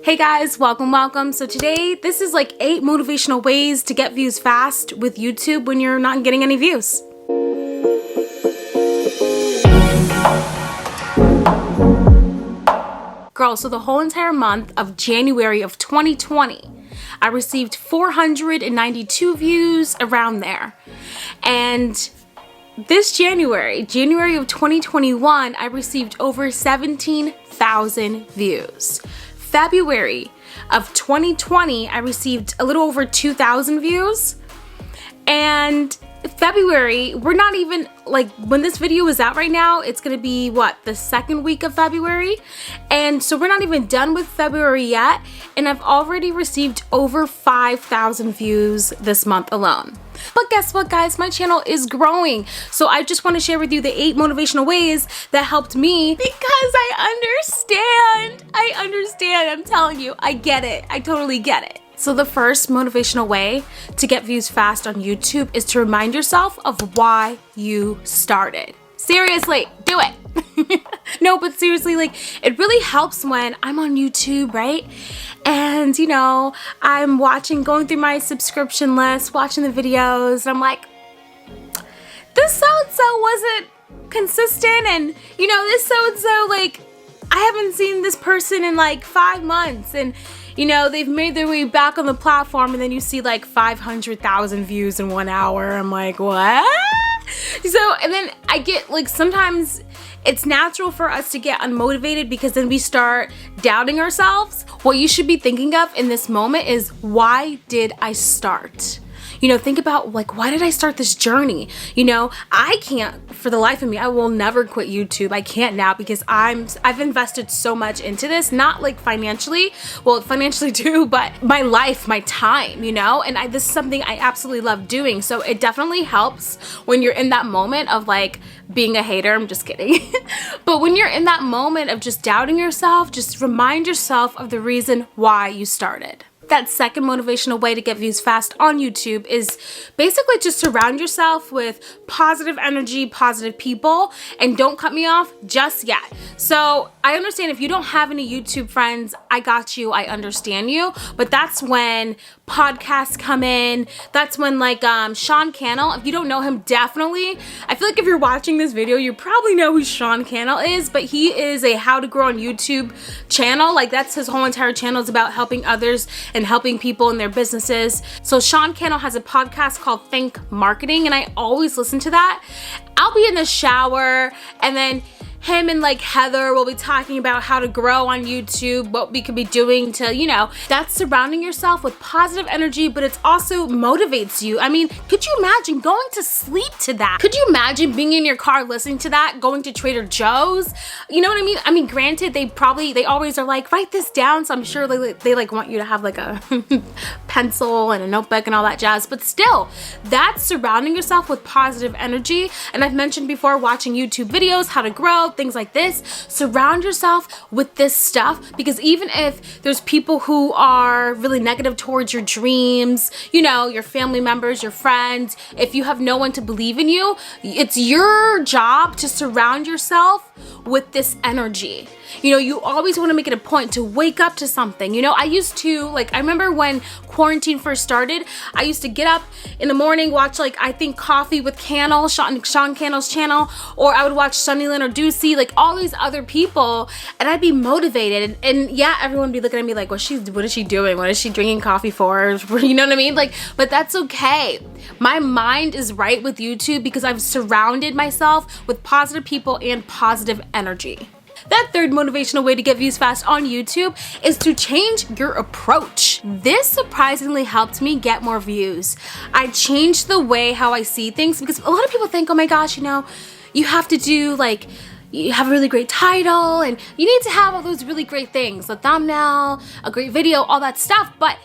Hey guys, welcome. So today, this is like 8 motivational ways to get views fast with YouTube when you're not getting any views. Girl, so the whole entire month of January of 2020, I received 492 views around there. And this January of 2021, I received over 17,000 views. February of 2020, I received a little over 2,000 views. And February, we're not even, like, when this video is out right now, it's gonna be, what, the second week of February? And so we're not even done with February yet, and I've already received over 5,000 views this month alone. But guess what, guys? My channel is growing. So I just want to share with you the 8 motivational ways that helped me because I understand. I'm telling you, I get it. I totally get it. So the first motivational way to get views fast on YouTube is to remind yourself of why you started. Seriously, do it. No, but seriously, like, it really helps when I'm on YouTube, right? And, you know, I'm going through my subscription list, watching the videos, and I'm like, this so-and-so wasn't consistent, and, you know, this so-and-so, like, I haven't seen this person in like 5 months, and, you know, they've made their way back on the platform, and then you see like 500,000 views in 1 hour. I'm like, what? So, and then I get, like, sometimes it's natural for us to get unmotivated because then we start doubting ourselves. What you should be thinking of in this moment is, why did I start? You know, think about, like, why did I start this journey? You know, I can't, for the life of me, I will never quit YouTube. I can't now because I've invested so much into this, not like financially, well, financially too, but my life, my time, you know, and this is something I absolutely love doing. So it definitely helps when you're in that moment of, like, being a hater. I'm just kidding. But when you're in that moment of just doubting yourself, just remind yourself of the reason why you started. That second motivational way to get views fast on YouTube is basically just surround yourself with positive energy, positive people, and don't cut me off just yet. So I understand if you don't have any YouTube friends, I got you, I understand you, but that's when podcasts come in. That's when, like, Sean Cannell, if you don't know him, definitely, I feel like if you're watching this video, you probably know who Sean Cannell is, but he is a how to grow on YouTube channel. Like, that's his whole entire channel is about helping others and helping people in their businesses. So Sean Cannell has a podcast called Think Marketing, and I always listen to that. I'll be in the shower, and then him and, like, Heather will be talking about how to grow on YouTube, what we could be doing to, you know, that's surrounding yourself with positive energy, but it's also motivates you. I mean, could you imagine going to sleep to that? Could you imagine being in your car listening to that, going to Trader Joe's? You know what I mean? I mean, granted, they always are like, write this down, so I'm sure they like want you to have like a pencil and a notebook and all that jazz, but still, that's surrounding yourself with positive energy. And I've mentioned before, watching YouTube videos, how to grow, things like this. Surround yourself with this stuff, because even if there's people who are really negative towards your dreams, you know, your family members, your friends, if you have no one to believe in you, it's your job to surround yourself with this energy. You know, you always want to make it a point to wake up to something. You know, I used to, like, I remember when quarantine first started, I used to get up in the morning, watch, like, I think Coffee with Cannell, Sean Cannell's channel, or I would watch Sunny Lynn or Ducey, like all these other people, and I'd be motivated. And yeah, everyone would be looking at me like, what is she doing? What is she drinking coffee for? You know what I mean? Like, but that's okay. My mind is right with YouTube because I've surrounded myself with positive people and positive energy. That third motivational way to get views fast on YouTube is to change your approach. This surprisingly helped me get more views. I changed the way how I see things, because a lot of people think, oh my gosh, you know, you have to do, like, you have a really great title and you need to have all those really great things, a thumbnail, a great video, all that stuff, but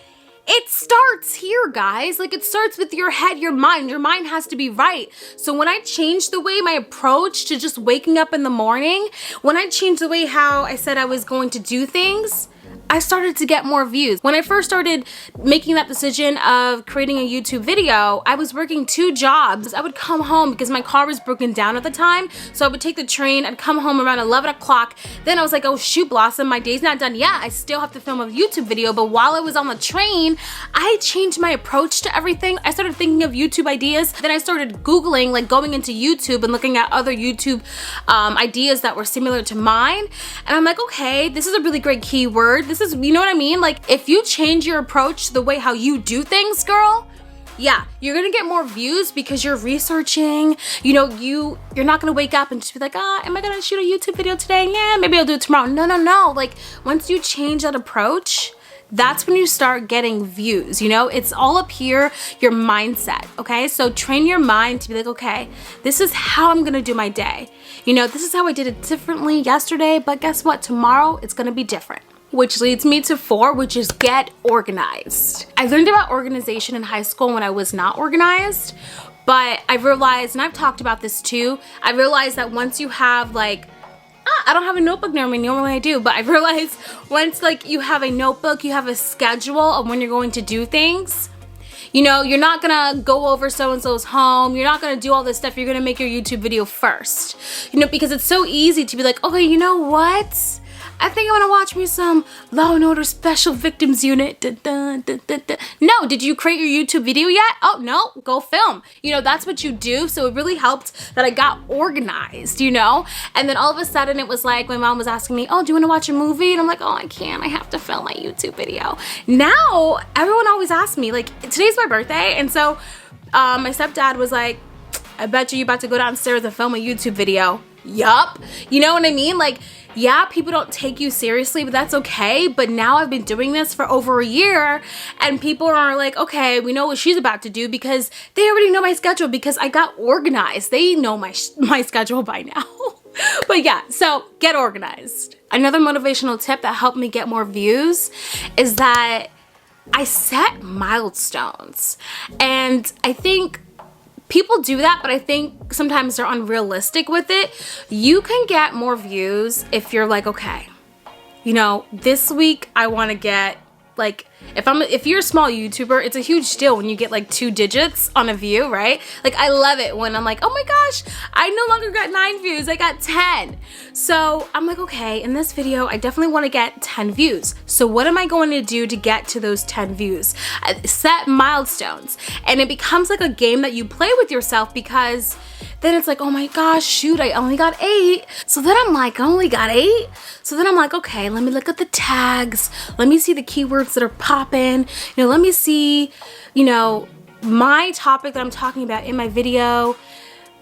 it starts here, guys. Like, it starts with your head, your mind. Your mind has to be right. So when I changed the way my approach to just waking up in the morning, when I changed the way how I said I was going to do things, I started to get more views. When I first started making that decision of creating a YouTube video, I was working 2 jobs. I would come home because my car was broken down at the time. So I would take the train, I'd come home around 11 o'clock. Then I was like, oh shoot, Blossom, my day's not done yet. I still have to film a YouTube video. But while I was on the train, I changed my approach to everything. I started thinking of YouTube ideas. Then I started Googling, like going into YouTube and looking at other YouTube ideas that were similar to mine. And I'm like, okay, this is a really great keyword. This is, you know what I mean? Like, if you change your approach to the way how you do things, girl, yeah, you're gonna get more views because you're researching. You know, you're not gonna wake up and just be like, am I gonna shoot a YouTube video today? Yeah, maybe I'll do it tomorrow. No. Like, once you change that approach, that's when you start getting views. You know, it's all up here, your mindset, okay? So train your mind to be like, okay, this is how I'm gonna do my day. You know, this is how I did it differently yesterday, but guess what? Tomorrow, it's gonna be different. Which leads me to 4, which is get organized. I learned about organization in high school when I was not organized, but I realized, and I've talked about this too, I realized that once you have like, I don't have a notebook near me, normally I do, but I realized once like you have a notebook, you have a schedule of when you're going to do things. You know, you're not gonna go over so-and-so's home. You're not gonna do all this stuff. You're gonna make your YouTube video first. You know, because it's so easy to be like, okay, you know what? I think I want to watch me some Law & Order Special Victims Unit. No, did you create your YouTube video yet? Oh, no, go film. You know, that's what you do. So it really helped that I got organized, you know? And then all of a sudden it was like, my mom was asking me, oh, do you want to watch a movie? And I'm like, oh, I can't. I have to film my YouTube video. Now, everyone always asks me, like, today's my birthday. And so my stepdad was like, I bet you're about to go downstairs and film a YouTube video. Yup. You know what I mean? Like, yeah, people don't take you seriously, but that's okay. But now I've been doing this for over a year and people are like, okay, we know what she's about to do because they already know my schedule because I got organized. They know my schedule by now. But yeah, so get organized. Another motivational tip that helped me get more views is that I set milestones. And I think people do that, but I think sometimes they're unrealistic with it. You can get more views if you're like, okay, you know, this week I want to get like, if you're a small YouTuber, it's a huge deal when you get like 2 digits on a view, right? Like, I love it when I'm like, oh my gosh, I no longer got 9 views, I got 10. So I'm like, okay, in this video, I definitely want to get 10 views. So what am I going to do to get to those 10 views? Set milestones. And it becomes like a game that you play with yourself because then it's like, oh my gosh, shoot, I only got 8. So then I'm like, I only got 8? So then I'm like, okay, let me look at the tags. Let me see the keywords that are popping. You know, let me see, you know, my topic that I'm talking about in my video.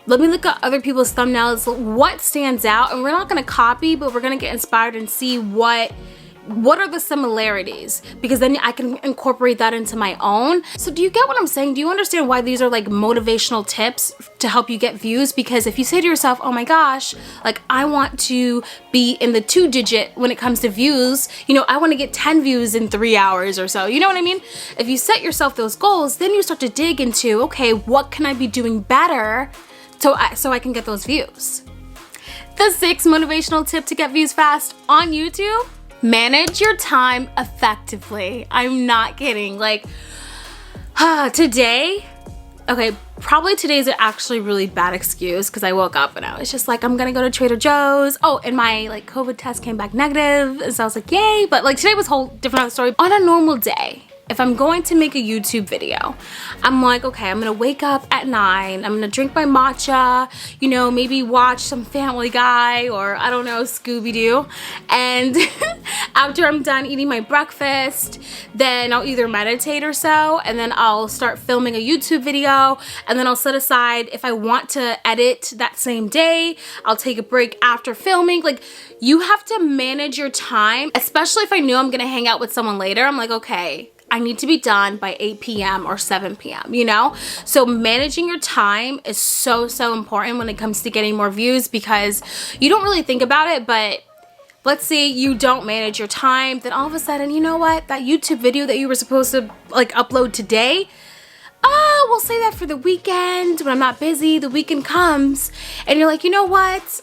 Let me look at other people's thumbnails, what stands out. And we're not gonna copy, but we're gonna get inspired and see what are the similarities, because then I can incorporate that into my own. So do you get what I'm saying? Do you understand why these are like motivational tips to help you get views? Because if you say to yourself, oh my gosh, like I want to be in the 2-digit when it comes to views, you know, I want to get 10 views in 3 hours or so, you know what I mean? If you set yourself those goals, then you start to dig into, okay, what can I be doing better so I can get those views? The 6th motivational tip to get views fast on YouTube: manage your time effectively. I'm not kidding. Like, today, okay, probably today's actually a really bad excuse because I woke up and I was just like, I'm gonna go to Trader Joe's. Oh, and my like COVID test came back negative. And so I was like, yay. But like today was a whole different story. On a normal day, if I'm going to make a YouTube video, I'm like, okay, I'm gonna wake up at 9, I'm gonna drink my matcha, you know, maybe watch some Family Guy or I don't know, Scooby-Doo. And after I'm done eating my breakfast, then I'll either meditate or so, and then I'll start filming a YouTube video, and then I'll set aside, if I want to edit that same day, I'll take a break after filming. Like, you have to manage your time, especially if I knew I'm gonna hang out with someone later. I'm like, okay, I need to be done by 8 p.m. or 7 p.m., you know? So managing your time is so, so important when it comes to getting more views, because you don't really think about it, but let's say you don't manage your time, then all of a sudden, you know what? That YouTube video that you were supposed to like upload today, oh, we'll say that for the weekend when I'm not busy. The weekend comes and you're like, you know what?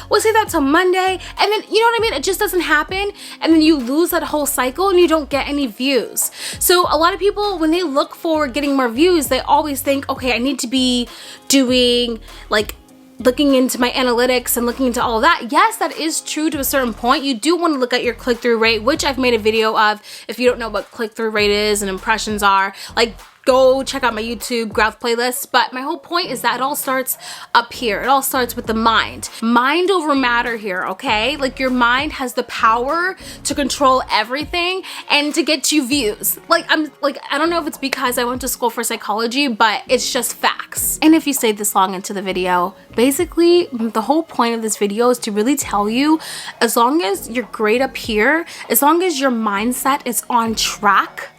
We'll say that till Monday. And then, you know what I mean? It just doesn't happen. And then you lose that whole cycle and you don't get any views. So a lot of people, when they look for getting more views, they always think, okay, I need to be doing like looking into my analytics and looking into all of that. Yes, that is true to a certain point. You do want to look at your click-through rate, which I've made a video of. If you don't know what click-through rate is and impressions are, like, go check out my YouTube growth playlist. But my whole point is that it all starts up here. It all starts with the mind. Mind over matter here, okay? Like, your mind has the power to control everything and to get you views. Like, I don't know if it's because I went to school for psychology, but it's just facts. And if you stayed this long into the video, basically the whole point of this video is to really tell you, as long as you're great up here, as long as your mindset is on track,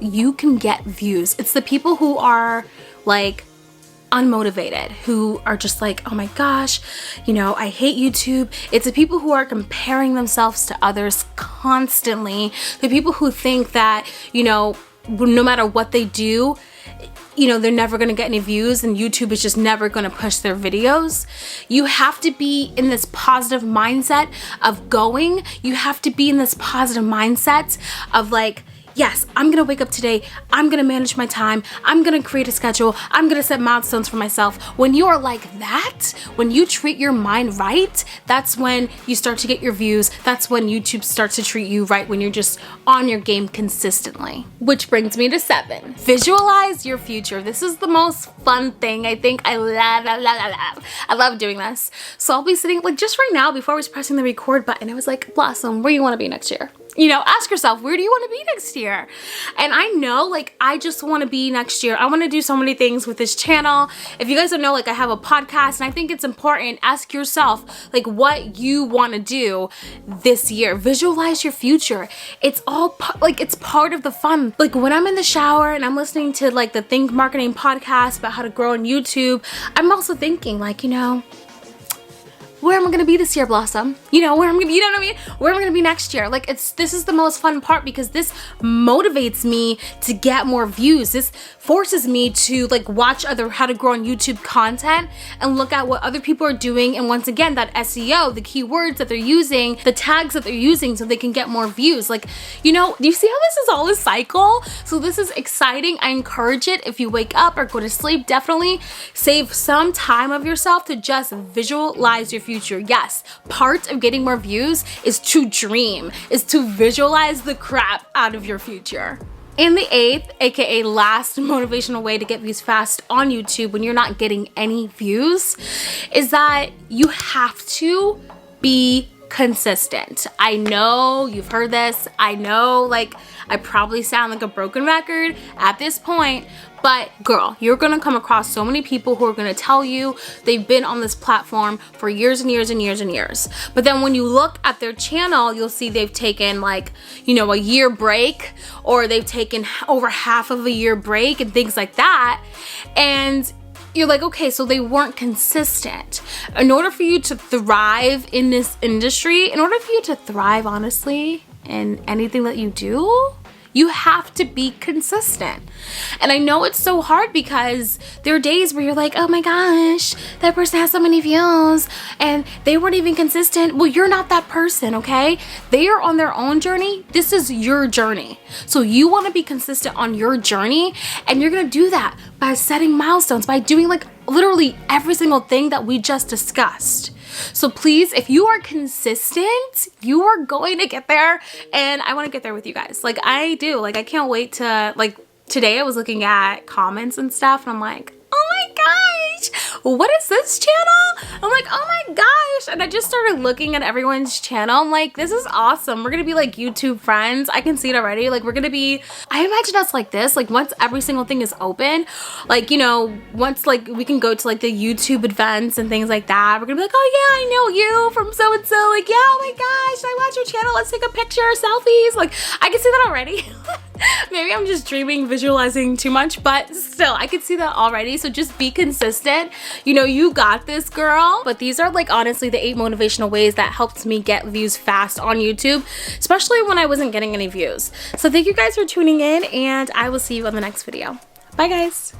you can get views. It's the people who are like unmotivated, who are just like, oh my gosh, you know, I hate YouTube. It's the people who are comparing themselves to others constantly. The people who think that, you know, no matter what they do, you know, they're never gonna get any views and YouTube is just never gonna push their videos. You have to be in this positive mindset of going. You have to be in this positive mindset of like, yes, I'm gonna wake up today, I'm gonna manage my time, I'm gonna create a schedule, I'm gonna set milestones for myself. When you are like that, when you treat your mind right, that's when you start to get your views. That's when YouTube starts to treat you right, when you're just on your game consistently. Which brings me to 7. Visualize your future. This is the most fun thing. I think I love doing this. So I'll be sitting, like just right now before I was pressing the record button, I was like, Blossom, where do you wanna be next year? You know, ask yourself, where do you want to be next year? And I know, like, I just want to be next year. I want to do so many things with this channel. If you guys don't know, like, I have a podcast and I think it's important. Ask yourself, like, what you want to do this year. Visualize your future. It's all, like, it's part of the fun. Like, when I'm in the shower and I'm listening to, like, the Think Marketing podcast about how to grow on YouTube, I'm also thinking, like, you know, where am I gonna be this year, Blossom? You know, where I'm gonna be, you know what I mean? Where am I gonna be next year? Like, this is the most fun part because this motivates me to get more views. This forces me to like watch other how to grow on YouTube content and look at what other people are doing. And once again, that SEO, the keywords that they're using, the tags that they're using so they can get more views. Like, you know, do you see how this is all a cycle? So this is exciting. I encourage it. If you wake up or go to sleep, definitely save some time of yourself to just visualize your future. Yes, part of getting more views is to dream, is to visualize the crap out of your future. And the 8th, aka last motivational way to get views fast on YouTube when you're not getting any views, is that you have to be consistent. I know you've heard this. I know, like, I probably sound like a broken record at this point, but girl, you're gonna come across so many people who are gonna tell you they've been on this platform for years and years and years and years. But then when you look at their channel, you'll see they've taken like, you know, a year break, or they've taken over half of a year break and things like that. And you're like, okay, so they weren't consistent. In order for you to thrive in this industry, in order for you to thrive, honestly, in anything that you do, you have to be consistent. And I know it's so hard because there are days where you're like, oh my gosh, that person has so many views and they weren't even consistent. Well, you're not that person, okay? They are on their own journey. This is your journey. So you want to be consistent on your journey, and you're going to do that by setting milestones, by doing like literally every single thing that we just discussed. So please, if you are consistent, you are going to get there, and I want to get there with you guys. Like I do, like I can't wait to, like today I was looking at comments and stuff and I'm like, oh my gosh, what is this channel? I'm like, oh my gosh. And I just started looking at everyone's channel. I'm like, this is awesome. We're gonna be like YouTube friends. I can see it already. Like we're gonna be, I imagine us like this, like once every single thing is open, like, you know, once like we can go to like the YouTube events and things like that, we're gonna be like, oh yeah, I know you from so and so. Like, yeah, oh my gosh, I watch your channel. Let's take a picture, selfies. Like I can see that already. Maybe I'm just dreaming, visualizing too much, but still, I could see that already. So just be consistent. You know, you got this, girl. But these are like honestly the 8 motivational ways that helped me get views fast on YouTube, especially when I wasn't getting any views. So thank you guys for tuning in, and I will see you on the next video. Bye guys.